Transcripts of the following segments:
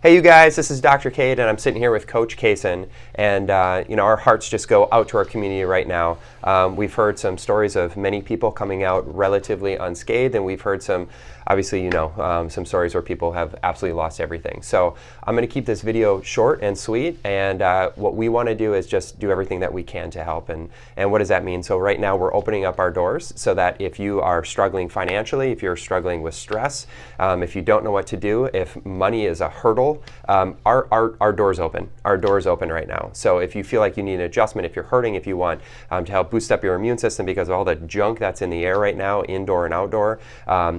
Hey, you guys, this is Dr. Cade, and I'm sitting here with Coach Kaysen, and our hearts just go out to our community right now. We've heard some stories of many people coming out relatively unscathed, and we've heard some, obviously, some stories where people have absolutely lost everything. So I'm going to keep this video short and sweet, and what we want to do is just do everything that we can to help. And what does that mean? So right now we're opening up our doors so that if you are struggling financially, if you're struggling with stress, if you don't know what to do, if money is a hurdle, our door's open. Our door's open right now. So if you feel like you need an adjustment, if you're hurting, if you want to help boost up your immune system because of all the junk that's in the air right now, indoor and outdoor,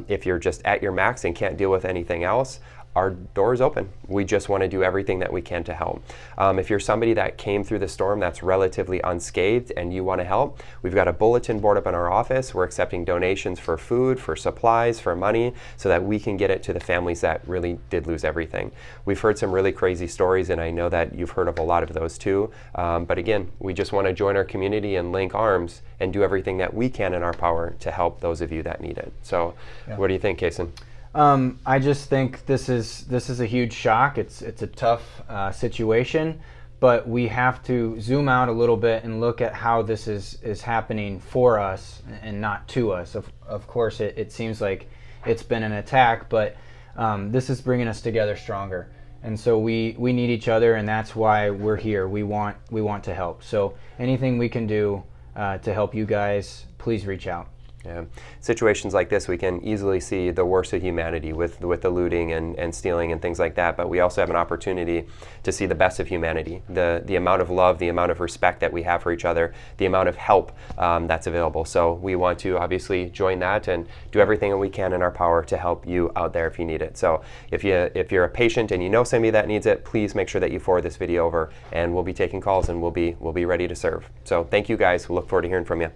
if you're just at your max and can't deal with anything else, our door is open. We just want to do everything that we can to help. If you're somebody that came through the storm that's relatively unscathed and you want to help, we've got a bulletin board up in our office. We're accepting donations for food, for supplies, for money, so that we can get it to the families that really did lose everything. We've heard some really crazy stories, and I know that you've heard of a lot of those too. But again, we just want to join our community and link arms and do everything that we can in our power to help those of you that need it. So What do you think, Kaysen? I just think this is a huge shock. It's a tough situation, but we have to zoom out a little bit and look at how this is happening for us and not to us. Of course, it seems like it's been an attack, but this is bringing us together stronger. And so we need each other, and that's why we're here. We want to help. So anything we can do to help you guys, please reach out. Yeah. Situations like this, we can easily see the worst of humanity with the looting and stealing and things like that, but we also have an opportunity to see the best of humanity, the amount of love, the amount of respect that we have for each other, the amount of help that's available. So we want to obviously join that and do everything that we can in our power to help you out there if you need it. So if you're a patient and you know somebody that needs it, please make sure that you forward this video over, and we'll be taking calls and we'll be ready to serve. So thank you guys. We'll look forward to hearing from you.